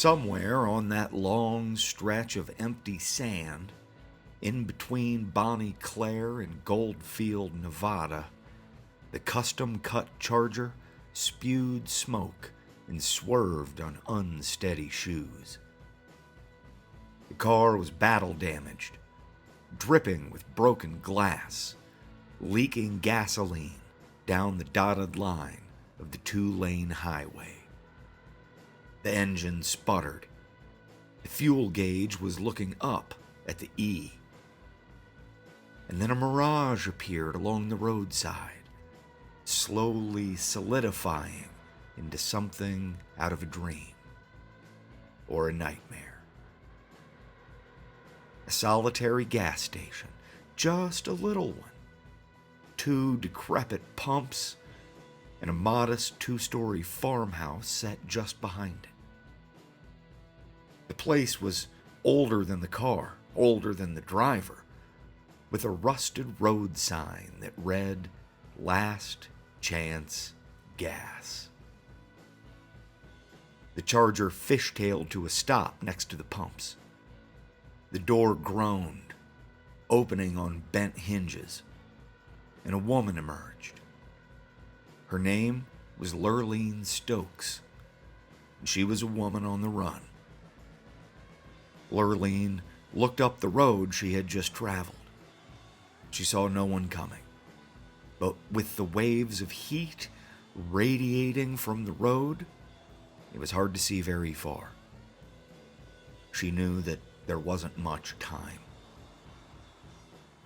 Somewhere on that long stretch of empty sand, in between Bonnie Claire and Goldfield, Nevada, the custom-cut Charger spewed smoke and swerved on unsteady shoes. The car was battle-damaged, dripping with broken glass, leaking gasoline down the dotted line of the two-lane highway. The engine sputtered. The fuel gauge was looking up at the E. And then a mirage appeared along the roadside, slowly solidifying into something out of a dream or a nightmare. A solitary gas station, just a little one. 2 decrepit pumps and a modest 2-story farmhouse set just behind it. The place was older than the car, older than the driver, with a rusted road sign that read, "Last Chance Gas." The Charger fishtailed to a stop next to the pumps. The door groaned, opening on bent hinges, and a woman emerged. Her name was Lurleen Stokes, and she was a woman on the run. Lurleen looked up the road she had just traveled. She saw no one coming, but with the waves of heat radiating from the road, it was hard to see very far. She knew that there wasn't much time.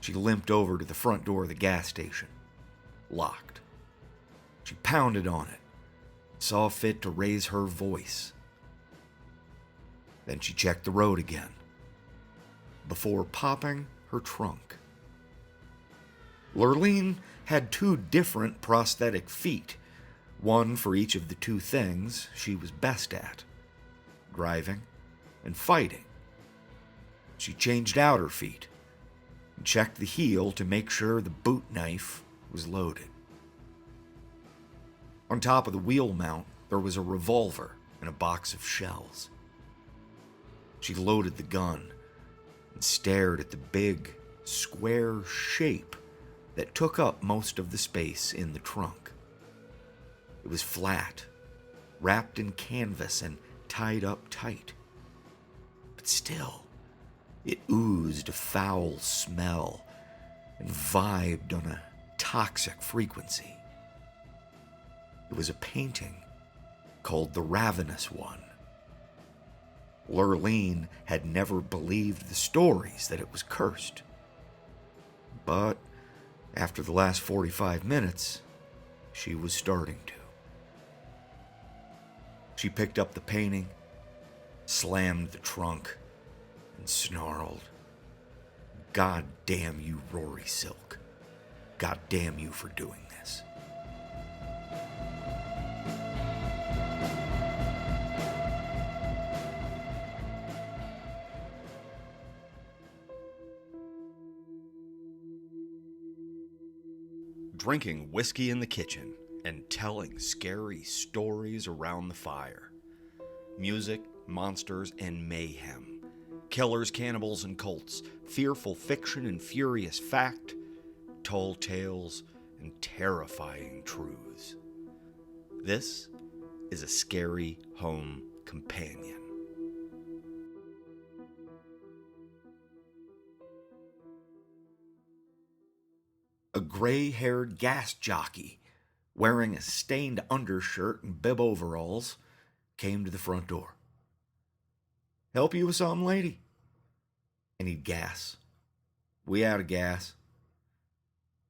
She limped over to the front door of the gas station, locked. She pounded on it, saw fit to raise her voice. Then she checked the road again, before popping her trunk. Lurleen had 2 different prosthetic feet, one for each of the 2 things she was best at, driving and fighting. She changed out her feet and checked the heel to make sure the boot knife was loaded. On top of the wheel mount, there was a revolver and a box of shells. She loaded the gun and stared at the big, square shape that took up most of the space in the trunk. It was flat, wrapped in canvas and tied up tight. But still, it oozed a foul smell and vibed on a toxic frequency. It was a painting called The Ravenous One. Lurleen had never believed the stories that it was cursed. But after the last 45 minutes, she was starting to. She picked up the painting, slammed the trunk, and snarled, "God damn you, Rory Silk. God damn you for doing this." Drinking whiskey in the kitchen and telling scary stories around the fire. Music, monsters, and mayhem. Killers, cannibals, and cults. Fearful fiction and furious fact. Tall tales and terrifying truths. This is a Scary Home Companion. A gray-haired gas jockey, wearing a stained undershirt and bib overalls, came to the front door. "Help you with something, lady?" "I need gas." "We out of gas."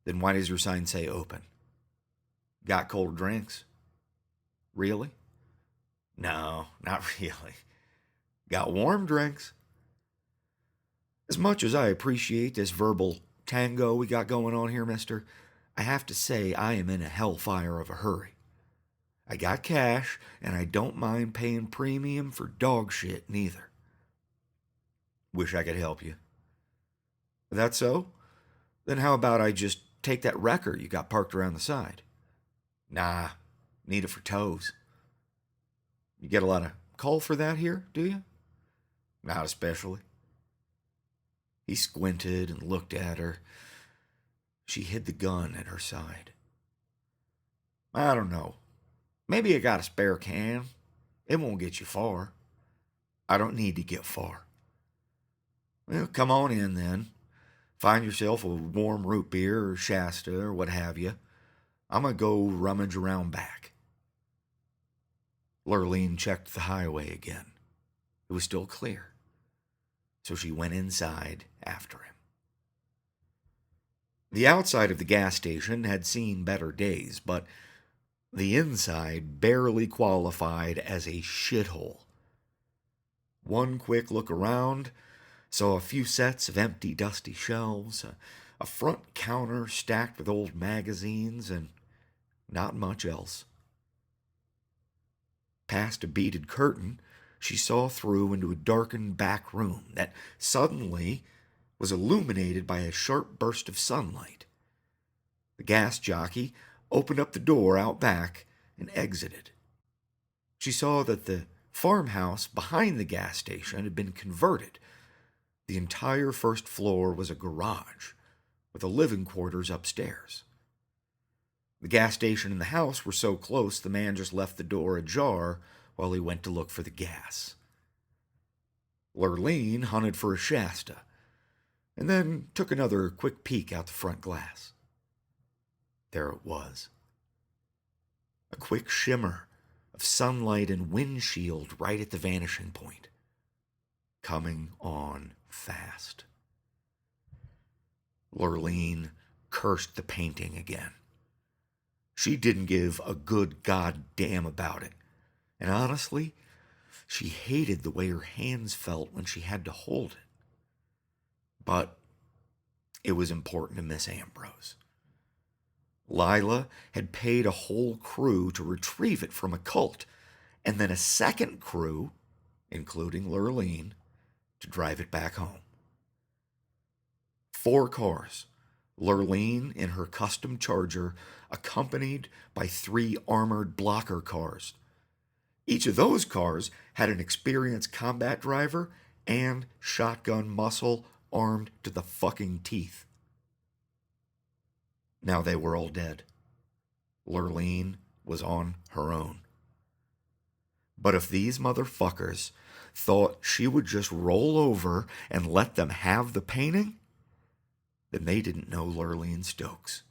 "Then why does your sign say open?" "Got cold drinks." "Really?" "No, not really. Got warm drinks." As much as I appreciate this verbal tango we got going on here, mister, I have to say I am in a hellfire of a hurry. I got cash, and I don't mind paying premium for dog shit neither. Wish I could help you. That so? Then how about I just take that wrecker you got parked around the side? Nah, need it for tows. You get a lot of call for that here, do you? Not especially. He squinted and looked at her. She hid the gun at her side. I don't know. Maybe I got a spare can. It won't get you far. I don't need to get far. Well, come on in then. Find yourself a warm root beer or Shasta or what have you. I'm going to go rummage around back. Lurleen checked the highway again. It was still clear. So she went inside after him. The outside of the gas station had seen better days, but the inside barely qualified as a shithole. One quick look around saw a few sets of empty, dusty shelves, a front counter stacked with old magazines, and not much else. Past a beaded curtain, she saw through into a darkened back room that suddenly was illuminated by a sharp burst of sunlight. The gas jockey opened up the door out back and exited. She saw that the farmhouse behind the gas station had been converted. The entire first floor was a garage, with the living quarters upstairs. The gas station and the house were so close the man just left the door ajar while he went to look for the gas. Lurleen hunted for a Shasta, and then took another quick peek out the front glass. There it was. A quick shimmer of sunlight and windshield right at the vanishing point. Coming on fast. Lurleen cursed the painting again. She didn't give a good goddamn about it. And honestly, she hated the way her hands felt when she had to hold it. But it was important to Miss Ambrose. Lila had paid a whole crew to retrieve it from a cult, and then a second crew, including Lurleen, to drive it back home. 4 cars, Lurleen in her custom Charger, accompanied by 3 armored blocker cars. Each of those cars had an experienced combat driver and shotgun muscle armed to the fucking teeth. Now they were all dead. Lurleen was on her own. But if these motherfuckers thought she would just roll over and let them have the painting, then they didn't know Lurleen Stokes.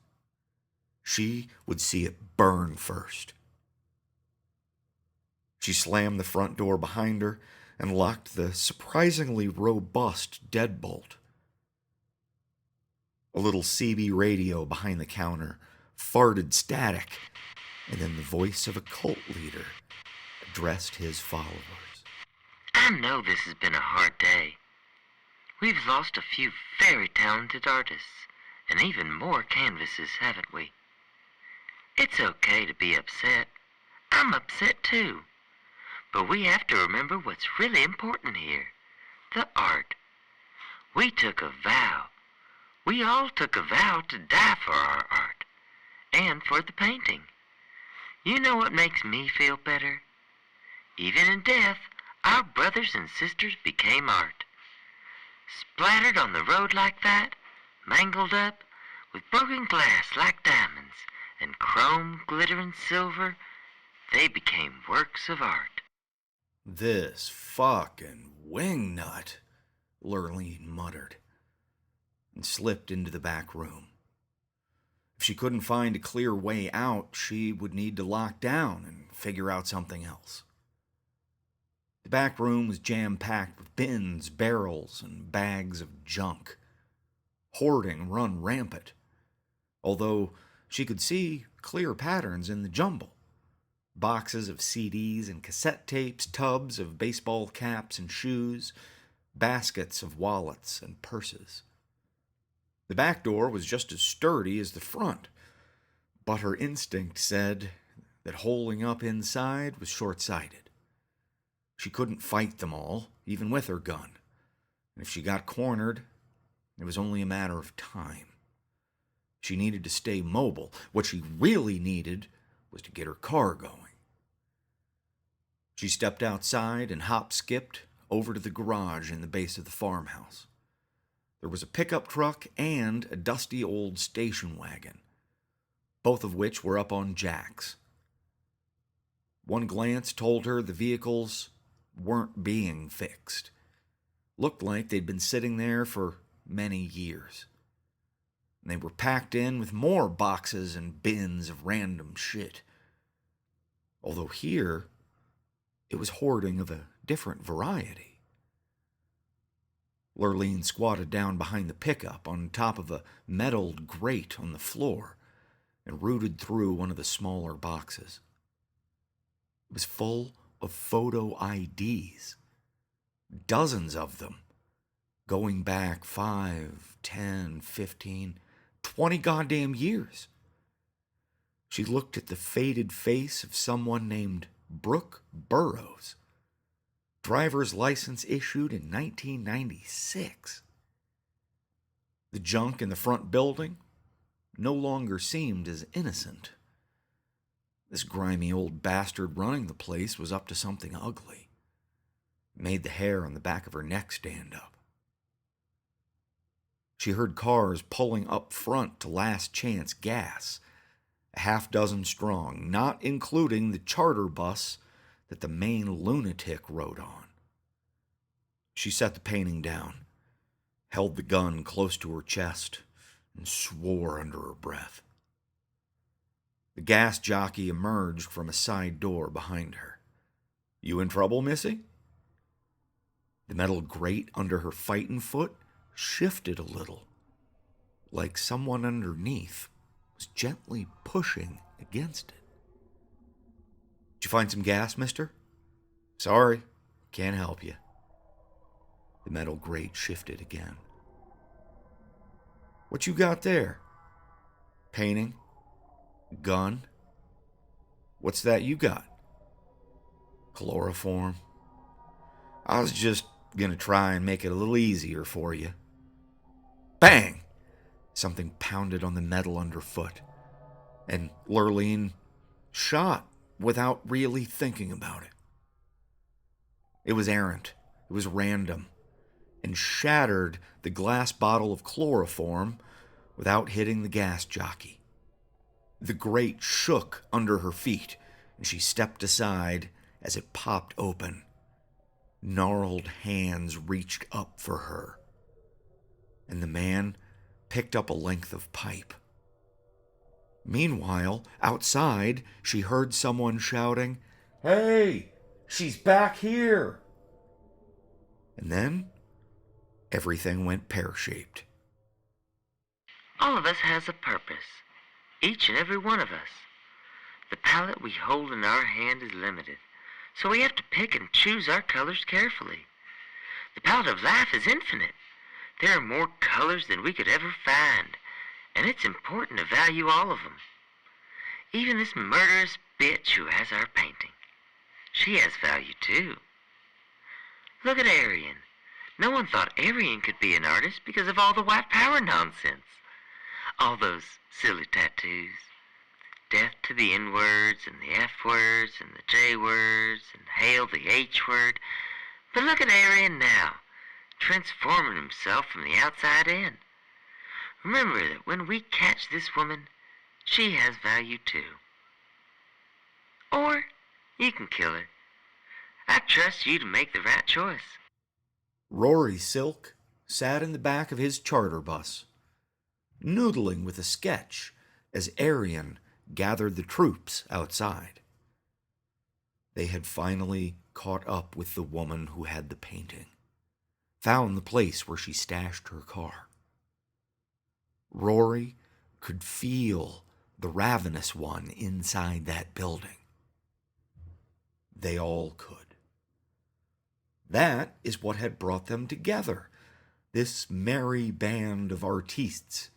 She would see it burn first. She slammed the front door behind her and locked the surprisingly robust deadbolt. A little CB radio behind the counter farted static, and then the voice of a cult leader addressed his followers. I know this has been a hard day. We've lost a few very talented artists, and even more canvases, haven't we? It's okay to be upset. I'm upset too. But we have to remember what's really important here. The art. We took a vow. We all took a vow to die for our art. And for the painting. You know what makes me feel better? Even in death, our brothers and sisters became art. Splattered on the road like that, mangled up, with broken glass like diamonds, and chrome glittering silver, they became works of art. This fucking wingnut, Lurleen muttered, and slipped into the back room. If she couldn't find a clear way out, she would need to lock down and figure out something else. The back room was jam-packed with bins, barrels, and bags of junk. Hoarding run rampant, although she could see clear patterns in the jumble. Boxes of CDs and cassette tapes, tubs of baseball caps and shoes, baskets of wallets and purses. The back door was just as sturdy as the front, but her instinct said that holding up inside was short-sighted. She couldn't fight them all, even with her gun, and if she got cornered, it was only a matter of time. She needed to stay mobile. What she really needed was to get her car going. She stepped outside and hop-skipped over to the garage in the base of the farmhouse. There was a pickup truck and a dusty old station wagon, both of which were up on jacks. One glance told her the vehicles weren't being fixed. Looked like they'd been sitting there for many years. And they were packed in with more boxes and bins of random shit. Although here, it was hoarding of a different variety. Lurleen squatted down behind the pickup on top of a metalled grate on the floor and rooted through one of the smaller boxes. It was full of photo IDs, dozens of them, going back 5, 10, 15, 20 goddamn years. She looked at the faded face of someone named Brooke Burrows, driver's license issued in 1996. The junk in the front building no longer seemed as innocent. This grimy old bastard running the place was up to something ugly. It made the hair on the back of her neck stand up. She heard cars pulling up front to Last Chance Gas, a half-dozen strong, not including the charter bus that the main lunatic rode on. She set the painting down, held the gun close to her chest, and swore under her breath. The gas jockey emerged from a side door behind her. "You in trouble, missy?" The metal grate under her fighting foot shifted a little, like someone underneath was gently pushing against it. "Did you find some gas, mister?" "Sorry, can't help you." The metal grate shifted again. "What you got there?" "Painting. Gun. What's that you got?" "Chloroform. I was just gonna try and make it a little easier for you." Bang! Something pounded on the metal underfoot, and Lurleen shot without really thinking about it. It was errant, it was random, and shattered the glass bottle of chloroform without hitting the gas jockey. The grate shook under her feet, and she stepped aside as it popped open. Gnarled hands reached up for her, and the man picked up a length of pipe. Meanwhile, outside, she heard someone shouting, "Hey, she's back here!" And then, everything went pear-shaped. All of us has a purpose. Each and every one of us. The palette we hold in our hand is limited, so we have to pick and choose our colors carefully. The palette of life is infinite. There are more colors than we could ever find, and it's important to value all of them. Even this murderous bitch who has our painting. She has value too. Look at Arian. No one thought Arian could be an artist because of all the white power nonsense. All those silly tattoos. Death to the N-words and the F-words and the J-words and hail the H-word. But look at Arian now, transforming himself from the outside in. Remember that when we catch this woman, she has value too. Or you can kill her. I trust you to make the right choice. Rory Silk sat in the back of his charter bus, noodling with a sketch as Arian gathered the troops outside. They had finally caught up with the woman who had the painting, found the place where she stashed her car. Rory could feel the ravenous one inside that building. They all could. That is what had brought them together, this merry band of artistes.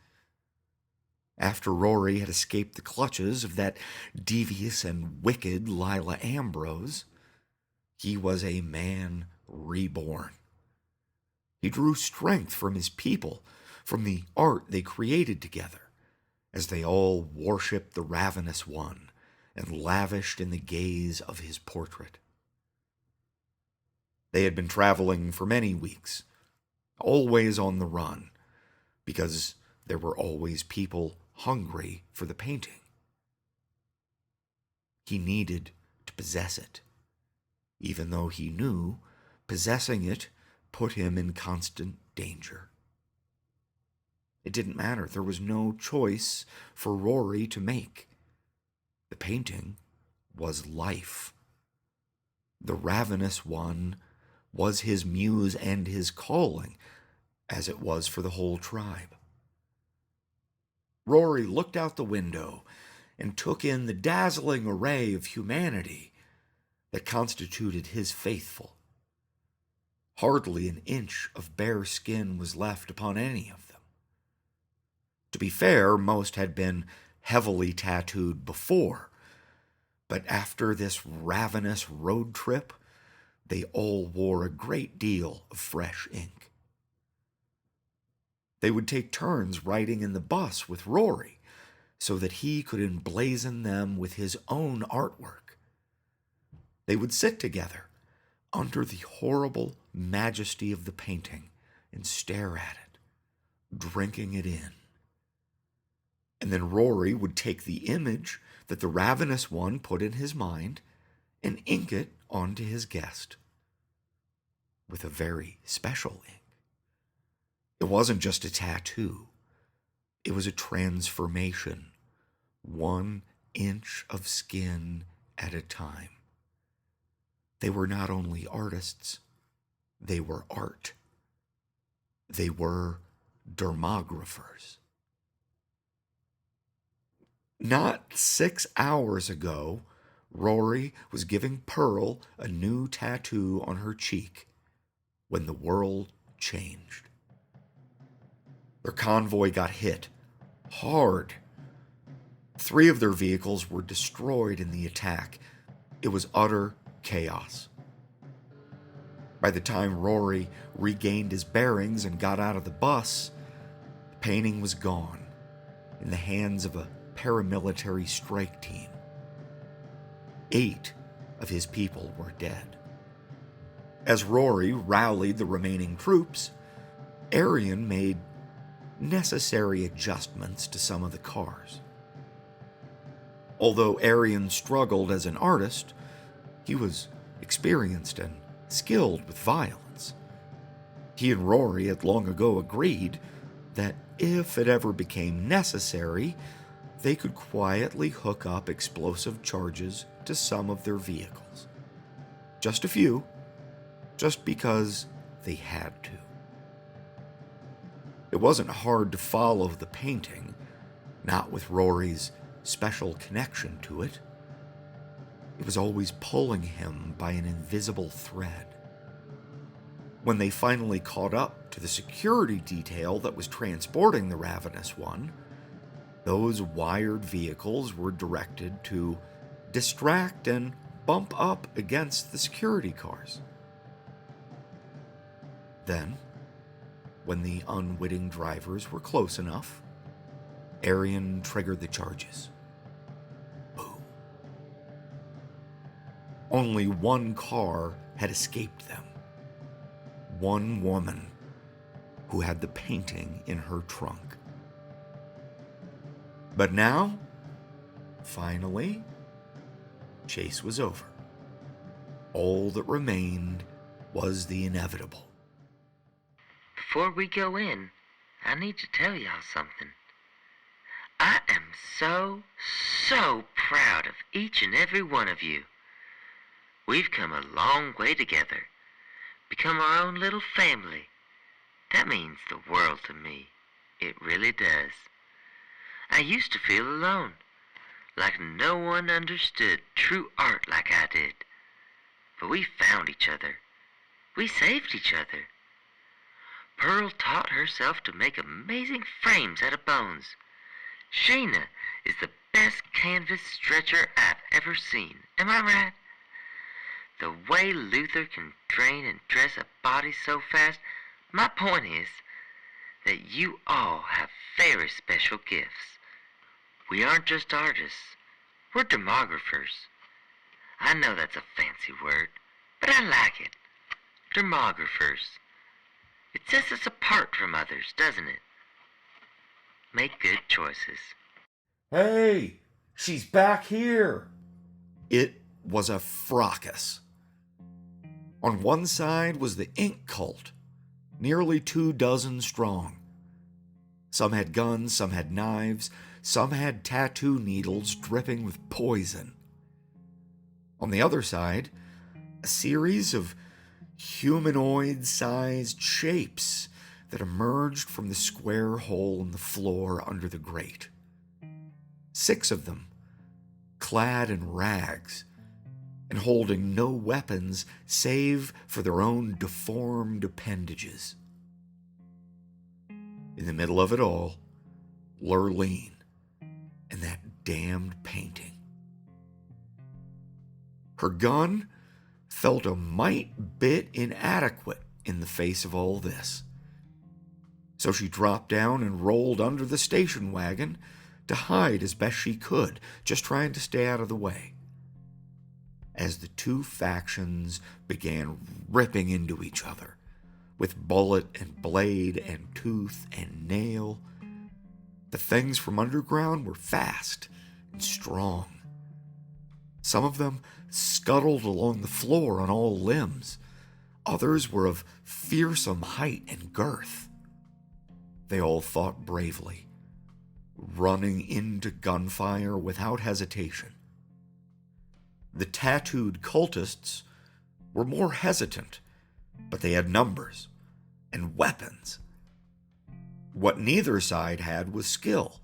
After Rory had escaped the clutches of that devious and wicked Lila Ambrose, he was a man reborn. He drew strength from his people, from the art they created together, as they all worshipped the ravenous one and lavished in the gaze of his portrait. They had been traveling for many weeks, always on the run, because there were always people hungry for the painting. He needed to possess it, even though he knew possessing it put him in constant danger. It didn't matter. There was no choice for Rory to make. The painting was life. The ravenous one was his muse and his calling, as it was for the whole tribe. Rory looked out the window and took in the dazzling array of humanity that constituted his faithful. Hardly an inch of bare skin was left upon any of them. To be fair, most had been heavily tattooed before, but after this ravenous road trip, they all wore a great deal of fresh ink. They would take turns riding in the bus with Rory so that he could emblazon them with his own artwork. They would sit together under the horrible majesty of the painting and stare at it, drinking it in. And then Rory would take the image that the ravenous one put in his mind and ink it onto his guest with a very special ink. It wasn't just a tattoo. It was a transformation, 1 inch of skin at a time. They were not only artists, they were art. They were dermographers. Not 6 hours ago, Rory was giving Pearl a new tattoo on her cheek when the world changed. Their convoy got hit hard. 3 of their vehicles were destroyed in the attack. It was utter chaos. By the time Rory regained his bearings and got out of the bus, the painting was gone in the hands of a paramilitary strike team. 8 of his people were dead. As Rory rallied the remaining troops, Arian made necessary adjustments to some of the cars. Although Arian struggled as an artist, he was experienced and skilled with violence. He and Rory had long ago agreed that if it ever became necessary, they could quietly hook up explosive charges to some of their vehicles. Just a few, just because they had to. It wasn't hard to follow the painting, not with Rory's special connection to it. It was always pulling him by an invisible thread. When they finally caught up to the security detail that was transporting the ravenous one, those wired vehicles were directed to distract and bump up against the security cars. Then, when the unwitting drivers were close enough, Arian triggered the charges. Boom. Only one car had escaped them. One woman who had the painting in her trunk. But now, finally, chase was over. All that remained was the inevitable. Before we go in, I need to tell y'all something. I am so proud of each and every one of you. We've come a long way together, become our own little family. That means the world to me. It really does. I used to feel alone, like no one understood true art like I did. But we found each other. We saved each other. Pearl taught herself to make amazing frames out of bones. Sheena is the best canvas stretcher I've ever seen. Am I right? The way Luther can train and dress a body so fast, my point is that you all have very special gifts. We aren't just artists, we're demographers. I know that's a fancy word, but I like it. Dermographers. It sets us apart from others, doesn't it? Make good choices. Hey, she's back here. It was a fracas. On one side was the ink cult, nearly 24 strong. Some had guns, some had knives, some had tattoo needles dripping with poison. On the other side, a series of humanoid-sized shapes that emerged from the square hole in the floor under the grate. 6 of them, clad in rags and holding no weapons save for their own deformed appendages. In the middle of it all, Lurleen and that damned painting. Her gun felt a mite bit inadequate in the face of all this. So she dropped down and rolled under the station wagon to hide as best she could, just trying to stay out of the way. As the two factions began ripping into each other, with bullet and blade and tooth and nail, the things from underground were fast and strong. Some of them scuttled along the floor on all limbs. Others were of fearsome height and girth. They all fought bravely, running into gunfire without hesitation. The tattooed cultists were more hesitant, but they had numbers and weapons. What neither side had was skill,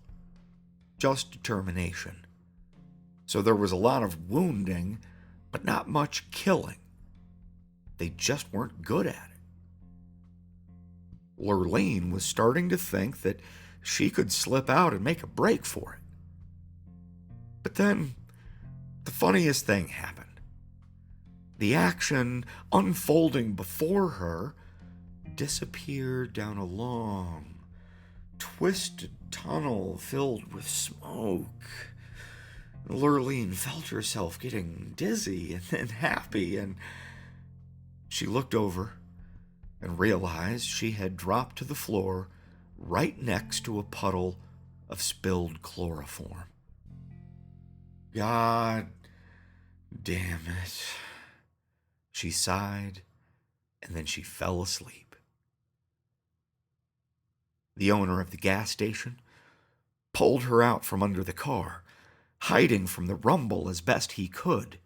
just determination. So there was a lot of wounding, but not much killing. They just weren't good at it. Lurleen was starting to think that she could slip out and make a break for it. But then, the funniest thing happened. The action unfolding before her disappeared down a long, twisted tunnel filled with smoke. Lurleen felt herself getting dizzy and then happy, and she looked over and realized she had dropped to the floor right next to a puddle of spilled chloroform. God damn it. She sighed, and then she fell asleep. The owner of the gas station pulled her out from under the car, hiding from the rumble as best he could,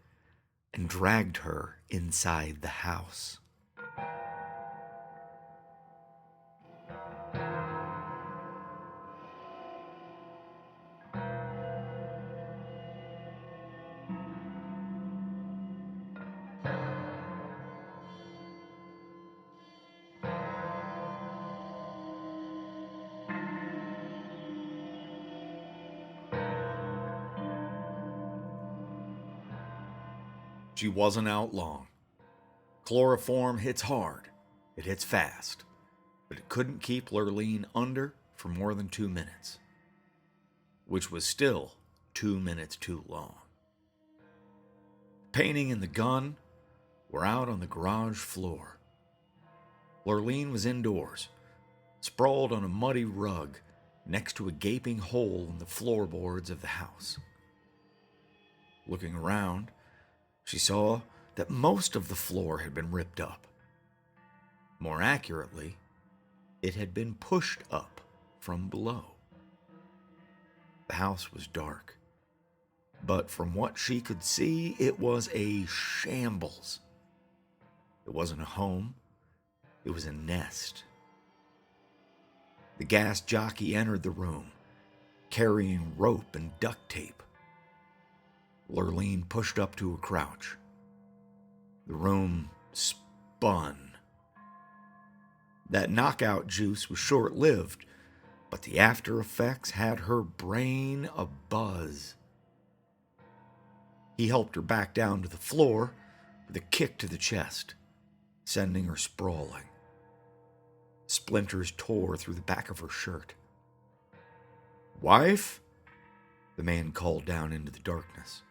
and dragged her inside the house. She wasn't out long. Chloroform hits hard. It hits fast. But it couldn't keep Lurleen under for more than 2 minutes. Which was still 2 minutes too long. The painting and the gun were out on the garage floor. Lurleen was indoors, sprawled on a muddy rug next to a gaping hole in the floorboards of the house. Looking around, she saw that most of the floor had been ripped up. More accurately, it had been pushed up from below. The house was dark, but from what she could see, it was a shambles. It wasn't a home, it was a nest. The gas jockey entered the room, carrying rope and duct tape. Lurleen pushed up to a crouch. The room spun. That knockout juice was short-lived, but the after effects had her brain abuzz. He helped her back down to the floor with a kick to the chest, sending her sprawling. Splinters tore through the back of her shirt. "Wife?" the man called down into the darkness.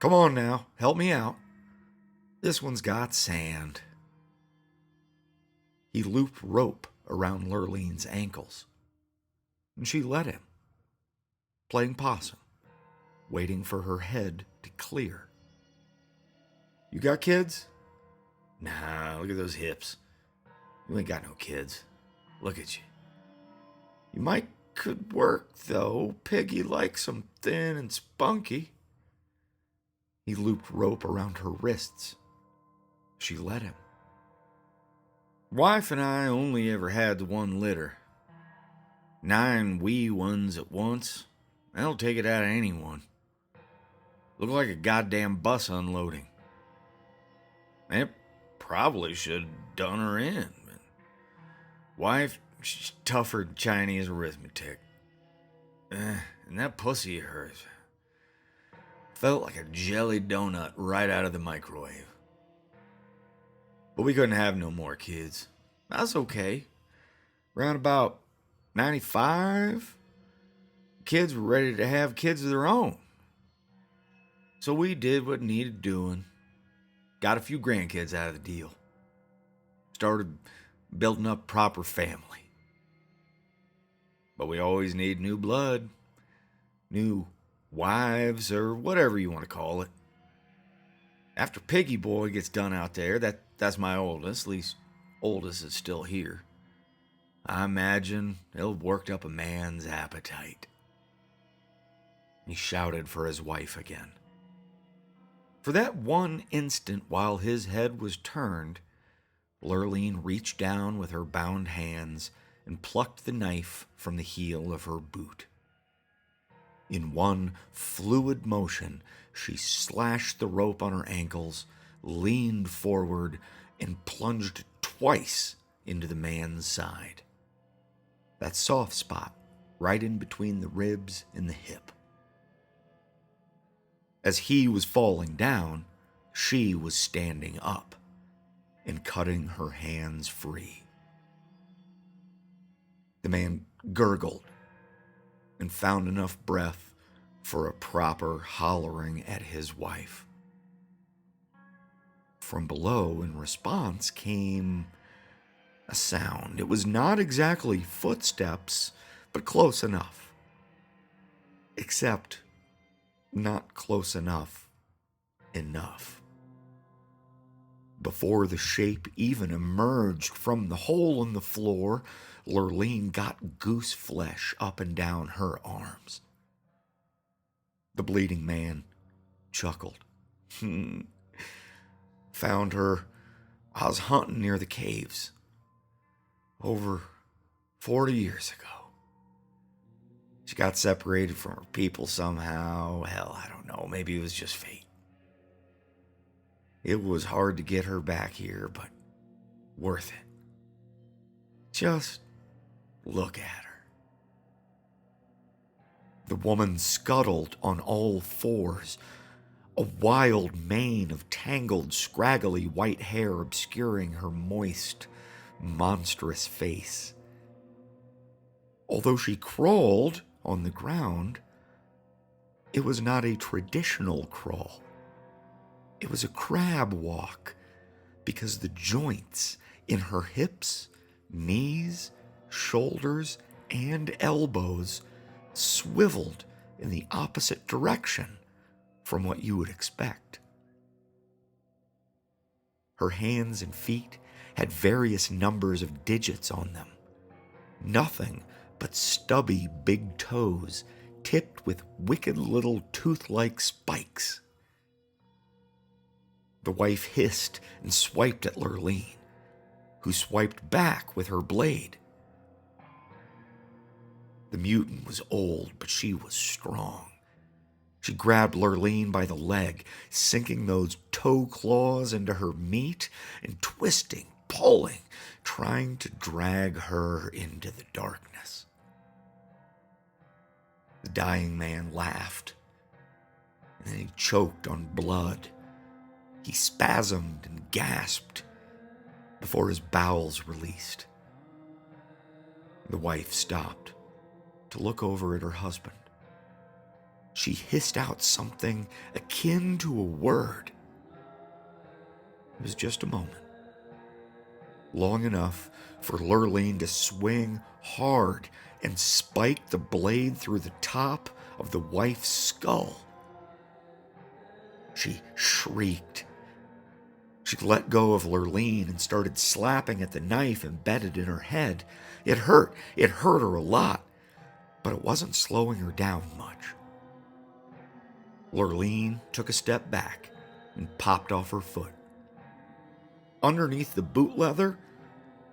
"Come on now, help me out. This one's got sand." He looped rope around Lurlene's ankles, and she let him, playing possum, waiting for her head to clear. You got kids? Nah, look at those hips. You ain't got no kids. Look at you. You might could work, though. Piggy likes 'em thin and spunky. He looped rope around her wrists. She let him. Wife and I only ever had the one litter. 9 wee ones at once. That'll take it out of anyone. Look like a goddamn bus unloading. It probably should have done her in. But wife, she's tougher than Chinese arithmetic. And that pussy of hers felt like a jelly donut right out of the microwave. But we couldn't have no more kids. That's okay. Around about 95, kids were ready to have kids of their own. So we did what needed doing. Got a few grandkids out of the deal. Started building up proper family. But we always need new blood. New wives, or whatever you want to call it. After Piggy Boy gets done out there, that's my oldest, at least oldest is still here. I imagine he'll have worked up a man's appetite. He shouted for his wife again. For that one instant while his head was turned, Lurleen reached down with her bound hands and plucked the knife from the heel of her boot. In one fluid motion, she slashed the rope on her ankles, leaned forward, and plunged twice into the man's side. That soft spot right in between the ribs and the hip. As he was falling down, she was standing up and cutting her hands free. The man gurgled and found enough breath for a proper hollering at his wife. From below, in response, came a sound. It was not exactly footsteps, but close enough. Except not close enough. Before the shape even emerged from the hole in the floor, Lurleen got goose flesh up and down her arms. The bleeding man chuckled. Found her. I was hunting near the caves. Over 40 years ago. She got separated from her people somehow. Hell, I don't know. Maybe it was just fate. It was hard to get her back here, but worth it. Just look at her. The woman scuttled on all fours, a wild mane of tangled, scraggly white hair obscuring her moist, monstrous face. Although she crawled on the ground, it was not a traditional crawl. It was a crab walk, because the joints in her hips, knees, shoulders, and elbows swiveled in the opposite direction from what you would expect. Her hands and feet had various numbers of digits on them. Nothing but stubby big toes tipped with wicked little tooth-like spikes. The wife hissed and swiped at Lurleen, who swiped back with her blade. The mutant was old, but she was strong. She grabbed Lurleen by the leg, sinking those toe claws into her meat and twisting, pulling, trying to drag her into the darkness. The dying man laughed, and then he choked on blood. He spasmed and gasped before his bowels released. The wife stopped to look over at her husband. She hissed out something akin to a word. It was just a moment. long enough for Lurleen to swing hard and spike the blade through the top of the wife's skull. She shrieked. She let go of Lurleen and started slapping at the knife embedded in her head. It hurt her a lot, but it wasn't slowing her down much. Lurleen took a step back and popped off her foot. Underneath the boot leather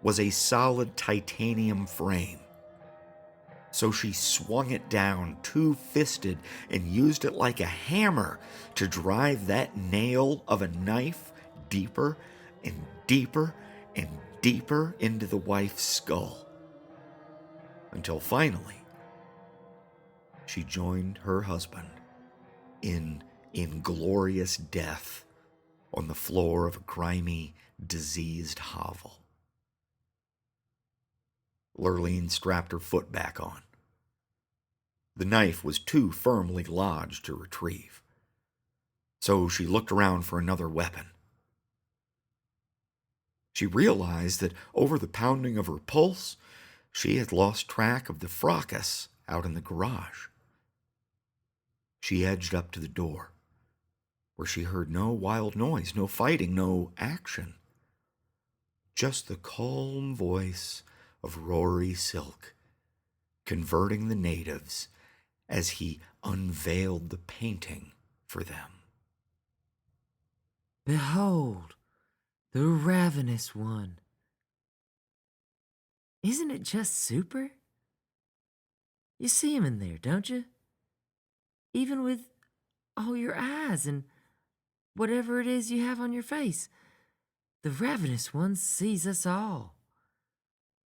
was a solid titanium frame. So she swung it down two-fisted and used it like a hammer to drive that nail of a knife deeper and deeper and deeper into the wife's skull. Until finally, she joined her husband in inglorious death on the floor of a grimy, diseased hovel. Lurleen strapped her foot back on. The knife was too firmly lodged to retrieve, so she looked around for another weapon. She realized that over the pounding of her pulse, she had lost track of the fracas out in the garage. She edged up to the door, where she heard no wild noise, no fighting, no action. Just the calm voice of Rory Silk, converting the natives as he unveiled the painting for them. Behold, the ravenous one. Isn't it just super? You see him in there, don't you? Even with all your eyes and whatever it is you have on your face, the ravenous one sees us all.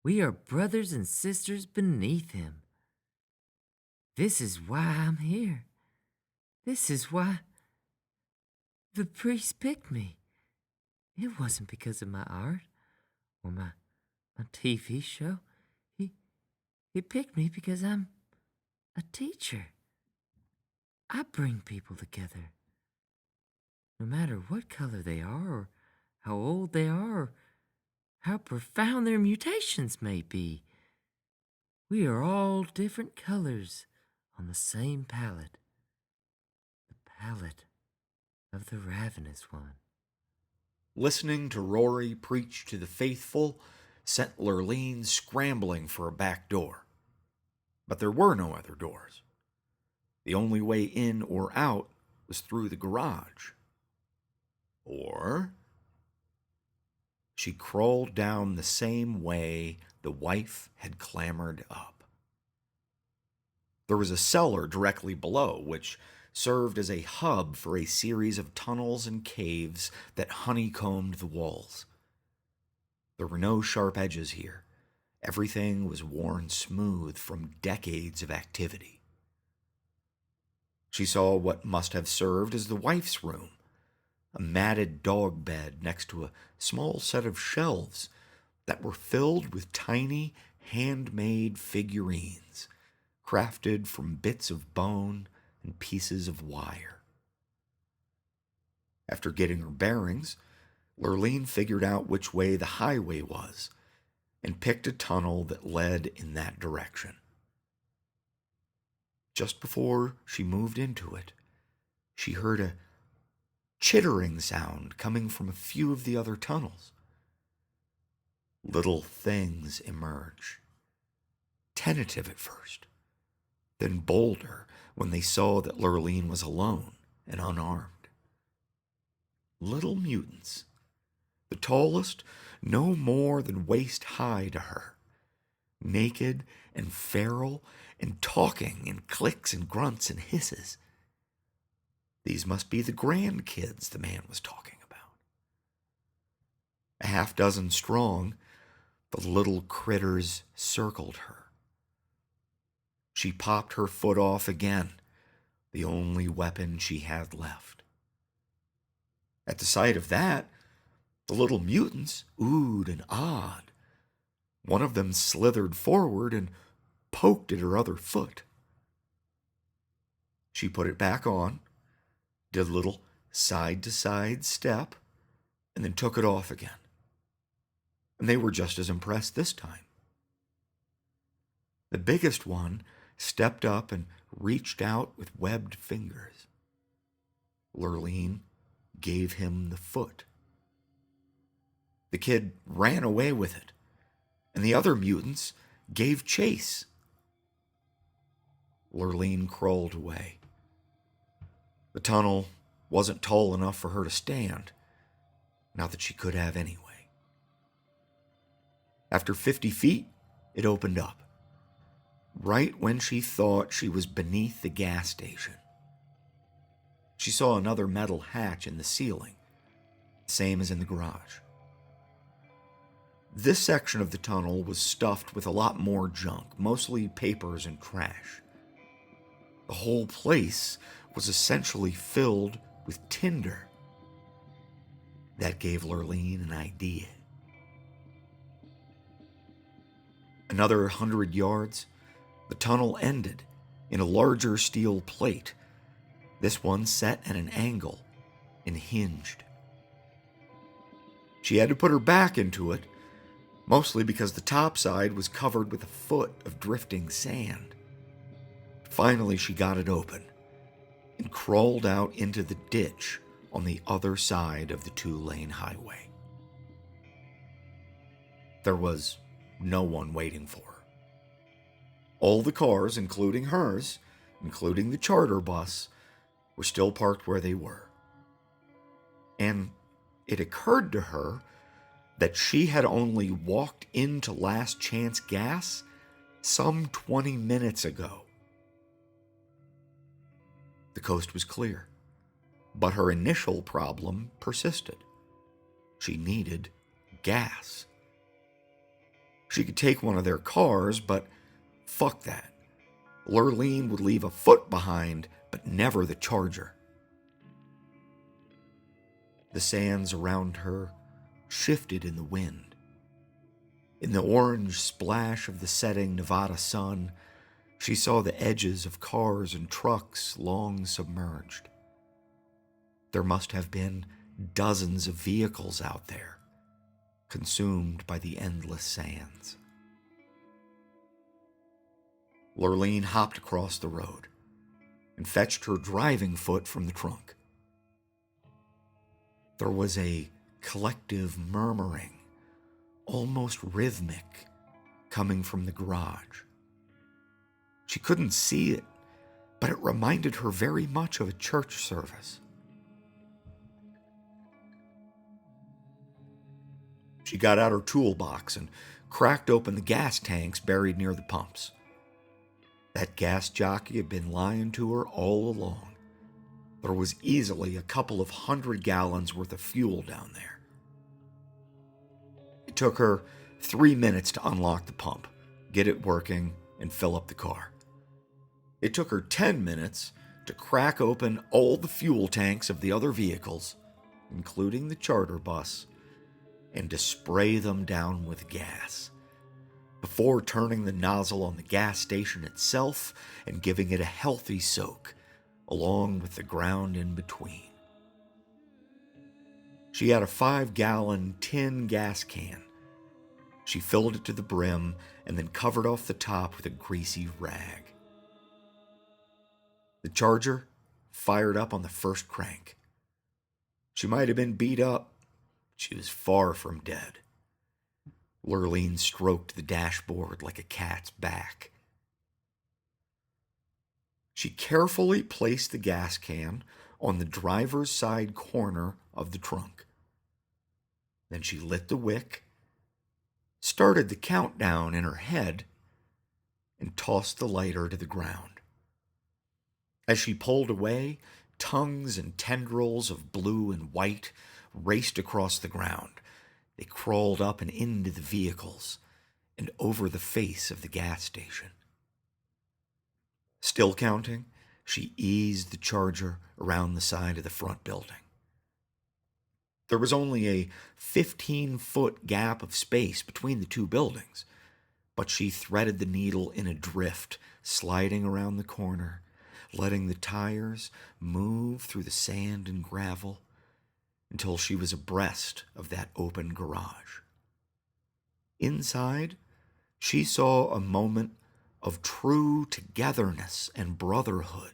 We are brothers and sisters beneath him. This is why I'm here. This is why the priest picked me. It wasn't because of my art or my TV show. He picked me because I'm a teacher. I bring people together. No matter what color they are, or how old they are, or how profound their mutations may be. We are all different colors on the same palette. The palette of the ravenous one. Listening to Rory preach to the faithful sent Lurleen scrambling for a back door. But there were no other doors. The only way in or out was through the garage. Or she crawled down the same way the wife had clambered up. There was a cellar directly below, which served as a hub for a series of tunnels and caves that honeycombed the walls. There were no sharp edges here. Everything was worn smooth from decades of activity. She saw what must have served as the wife's room, a matted dog bed next to a small set of shelves that were filled with tiny, handmade figurines, crafted from bits of bone and pieces of wire. After getting her bearings, Lurleen figured out which way the highway was and picked a tunnel that led in that direction. Just before she moved into it, she heard a chittering sound coming from a few of the other tunnels. Little things emerge, tentative at first, then bolder when they saw that Lurleen was alone and unarmed. Little mutants, the tallest no more than waist-high to her, naked and feral and talking in clicks and grunts and hisses. These must be the grandkids the man was talking about. A half-dozen strong, the little critters circled her. She popped her foot off again, the only weapon she had left. At the sight of that, the little mutants oohed and ahed. One of them slithered forward and poked at her other foot. She put it back on, did a little side-to-side step, and then took it off again. and they were just as impressed this time. The biggest one stepped up and reached out with webbed fingers. Lurleen gave him the foot. The kid ran away with it, and the other mutants gave chase. Lurleen crawled away. The tunnel wasn't tall enough for her to stand, not that she could have anyway. After 50 feet, it opened up, right when she thought she was beneath the gas station. She saw another metal hatch in the ceiling, same as in the garage. This section of the tunnel was stuffed with a lot more junk, mostly papers and trash. The whole place was essentially filled with tinder. That gave Lurleen an idea. Another 100 yards, the tunnel ended in a larger steel plate, this one set at an angle and hinged. She had to put her back into it, mostly because the top side was covered with a foot of drifting sand. Finally, she got it open and crawled out into the ditch on the other side of the 2-lane highway. There was no one waiting for her. All the cars, including hers, including the charter bus, were still parked where they were. And it occurred to her that she had only walked into Last Chance Gas some 20 minutes ago. The coast was clear, but her initial problem persisted. She needed gas. She could take one of their cars, but fuck that. Lurleen would leave a foot behind, but never the Charger. The sands around her shifted in the wind. In the orange splash of the setting Nevada sun, she saw the edges of cars and trucks long submerged. There must have been dozens of vehicles out there, consumed by the endless sands. Lurleen hopped across the road and fetched her driving foot from the trunk. There was a collective murmuring, almost rhythmic, coming from the garage. She couldn't see it, but it reminded her very much of a church service. She got out her toolbox and cracked open the gas tanks buried near the pumps. That gas jockey had been lying to her all along. There was easily a couple of 100 gallons worth of fuel down there. It took her 3 minutes to unlock the pump, get it working, and fill up the car. It took her 10 minutes to crack open all the fuel tanks of the other vehicles, including the charter bus, and to spray them down with gas, before turning the nozzle on the gas station itself and giving it a healthy soak, along with the ground in between. She had a 5-gallon tin gas can. She filled it to the brim and then covered off the top with a greasy rag. The Charger fired up on the first crank. She might have been beat up. She was far from dead. Lurleen stroked the dashboard like a cat's back. She carefully placed the gas can on the driver's side corner of the trunk. Then she lit the wick, started the countdown in her head, and tossed the lighter to the ground. As she pulled away, tongues and tendrils of blue and white raced across the ground. They crawled up and into the vehicles and over the face of the gas station. Still counting, she eased the Charger around the side of the front building. There was only a 15-foot gap of space between the two buildings, but she threaded the needle in a drift, sliding around the corner, letting the tires move through the sand and gravel until she was abreast of that open garage. Inside, she saw a moment of true togetherness and brotherhood.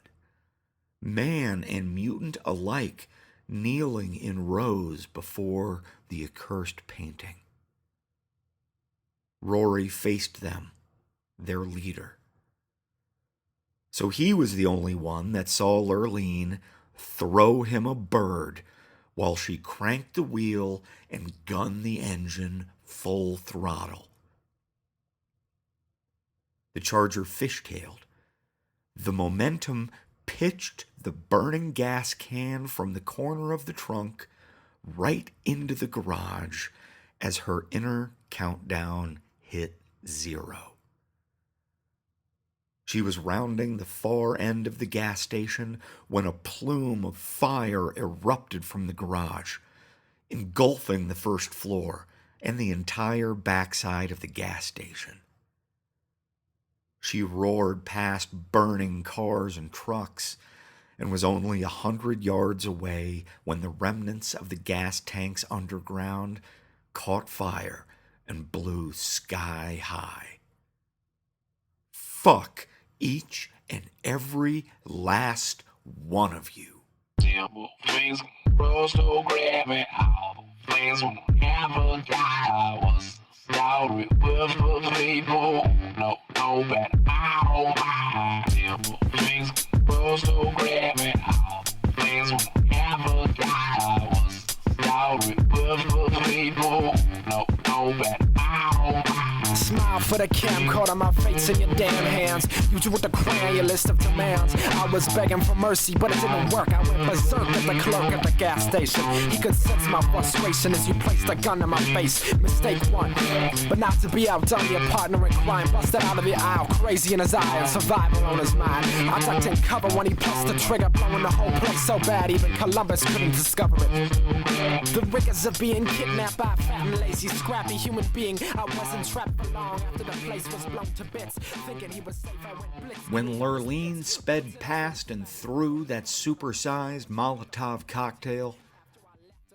Man and mutant alike kneeling in rows before the accursed painting. Rory faced them, their leader. So he was the only one that saw Lurleen throw him a bird while she cranked the wheel and gunned the engine full throttle. The Charger fishtailed. The momentum pitched the burning gas can from the corner of the trunk right into the garage as her inner countdown hit 0. She was rounding the far end of the gas station when a plume of fire erupted from the garage, engulfing the first floor and the entire backside of the gas station. She roared past burning cars and trucks and was only 100 yards away when the remnants of the gas tanks underground caught fire and blew sky high. Fuck each and every last one of you. Simple things, bros, no grab it. All the things will never die. I was sorry with the people. No, but I don't mind. Simple things, bros, no grab it. All the things will never die. I was sorry with the people. No, but I don't mind. Smile for the camcorder, my face in your damn hands. You do with the crayon, your list of demands. I was begging for mercy, but it didn't work. I went berserk at the clerk at the gas station. He could sense my frustration as you placed a gun in my face. Mistake one, but not to be outdone. Your partner in crime busted out of the aisle, crazy in his eye and survival on his mind. I ducked in cover when he pressed the trigger, blowing the whole place so bad even Columbus couldn't discover it. The rigors of being kidnapped by a fat and lazy, scrappy human being. I wasn't trapped for long after the place was blown to bits. Thinking he was safe, I went blitz. When Lurleen sped past and through that supersized Molotov cocktail,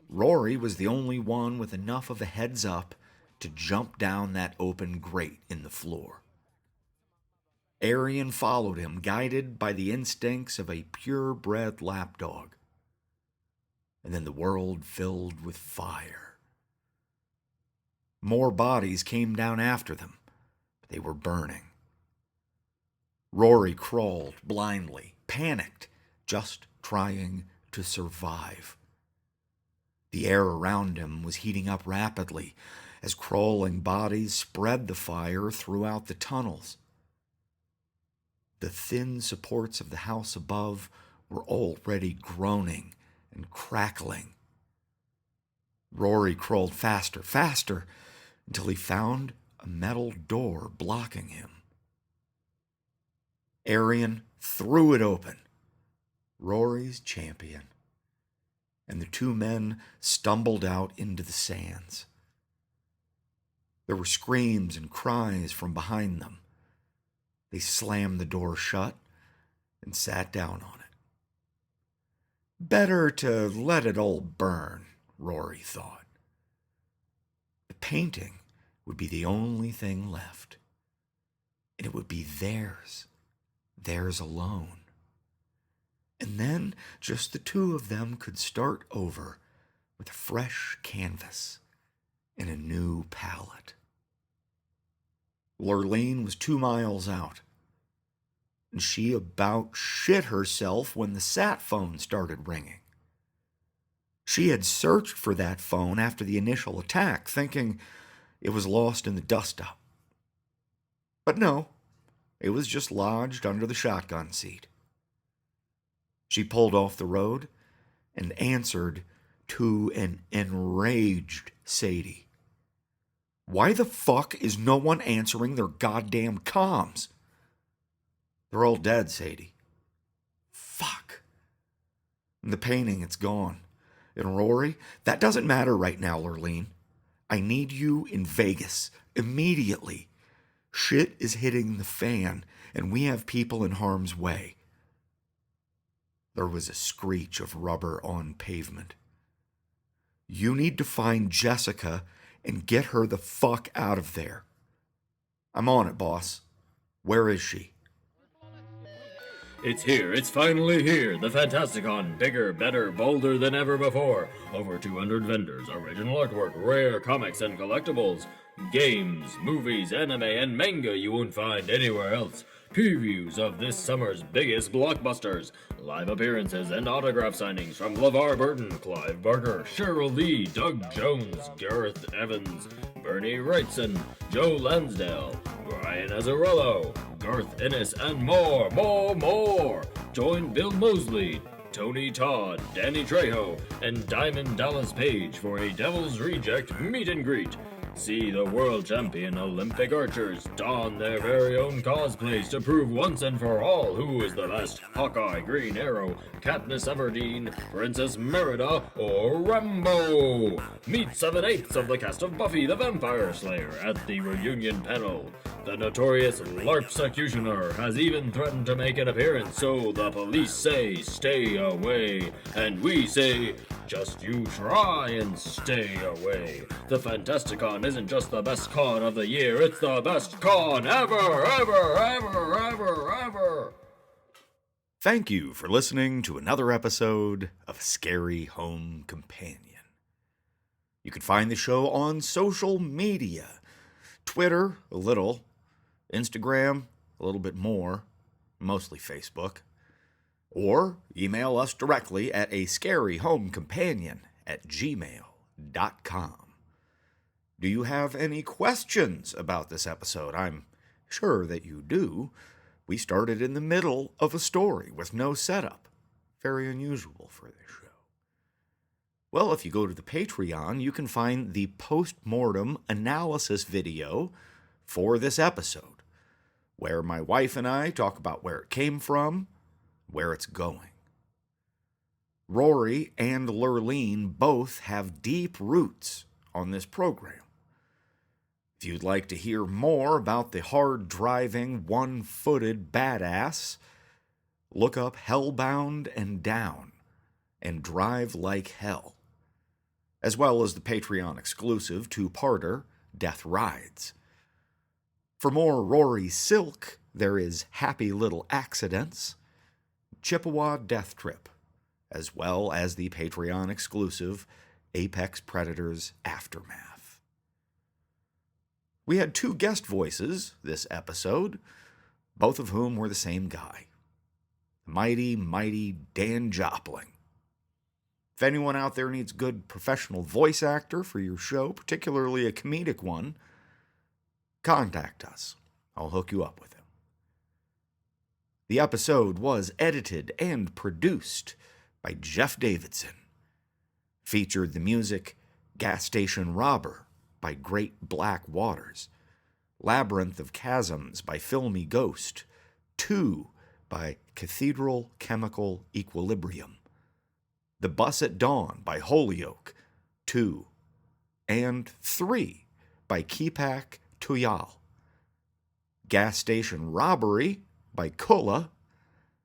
Rory was the only one with enough of a heads up to jump down that open grate in the floor. Arian followed him, guided by the instincts of a purebred lapdog. And then the world filled with fire. More bodies came down after them, but they were burning. Rory crawled blindly, panicked, just trying to survive. The air around him was heating up rapidly as crawling bodies spread the fire throughout the tunnels. The thin supports of the house above were already groaning and crackling. Rory crawled faster, until he found a metal door blocking him. Arian threw it open, Rory's champion, and the two men stumbled out into the sands. There were screams and cries from behind them. They slammed the door shut and sat down on it. Better to let it all burn, Rory thought. The painting would be the only thing left, and it would be theirs alone. And then just the two of them could start over with a fresh canvas and a new palette. Lurleen was 2 miles out, and she about shit herself when the sat phone started ringing. She had searched for that phone after the initial attack, thinking it was lost in the dust-up. But no, it was just lodged under the shotgun seat. She pulled off the road and answered to an enraged Sadie. Why the fuck is no one answering their goddamn comms? They're all dead, Sadie. Fuck. And the painting, it's gone. And Rory, that doesn't matter right now, Lurleen. I need you in Vegas, immediately. Shit is hitting the fan, and we have people in harm's way. There was a screech of rubber on pavement. You need to find Jessica and get her the fuck out of there. I'm on it, boss. Where is she? It's here, it's finally here. The Fantasticon, bigger, better, bolder than ever before. Over 200 vendors, original artwork, rare comics and collectibles, games, movies, anime, and manga you won't find anywhere else. Previews of this summer's biggest blockbusters, live appearances and autograph signings from LeVar Burton, Clive Barker, Cheryl Lee, Doug Jones, Gareth Evans, Bernie Wrightson, Joe Lansdale, Brian Azzarello, Garth Ennis, and more. Join Bill Moseley, Tony Todd, Danny Trejo, and Diamond Dallas Page for a Devil's Reject meet and greet. See the world champion Olympic archers don their very own cosplays to prove once and for all who is the best Hawkeye, Green Arrow, Katniss Everdeen, Princess Merida, or Rambo. Meet 7/8 of the cast of Buffy the Vampire Slayer at the reunion panel. The notorious LARPsecutioner has even threatened to make an appearance, so the police say stay away, and we say just you try and stay away. The Fantasticon isn't just the best con of the year, it's the best con ever. Thank you for listening to another episode of Scary Home Companion. You can find the show on social media. Twitter, a little. Instagram, a little bit more. Mostly Facebook. Or email us directly at ascaryhomecompanion@gmail.com. Do you have any questions about this episode? I'm sure that you do. We started in the middle of a story with no setup. Very unusual for this show. Well, if you go to the Patreon, you can find the post-mortem analysis video for this episode, where my wife and I talk about where it came from, where it's going. Rory and Lurleen both have deep roots on this program. If you'd like to hear more about the hard-driving, one-footed badass, look up Hellbound and Down and Drive Like Hell, as well as the Patreon-exclusive two-parter Death Rides. For more Rory Silk, there is Happy Little Accidents, Chippewa Death Trip, as well as the Patreon-exclusive Apex Predators Aftermath. We had 2 guest voices this episode, both of whom were the same guy. Mighty Dan Jopling. If anyone out there needs a good professional voice actor for your show, particularly a comedic one, contact us. I'll hook you up with him. The episode was edited and produced by Jeff Davidson. Featured the music Gas Station Robber by Great Black Waters, Labyrinth of Chasms by Filmy Ghost, 2 by Cathedral Chemical Equilibrium, The Bus at Dawn by Holyoke, 2, and 3 by Keepak Tuyal, Gas Station Robbery by Kulla,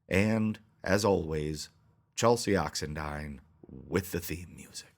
and, as always, Chelsea Oxendine with the theme music.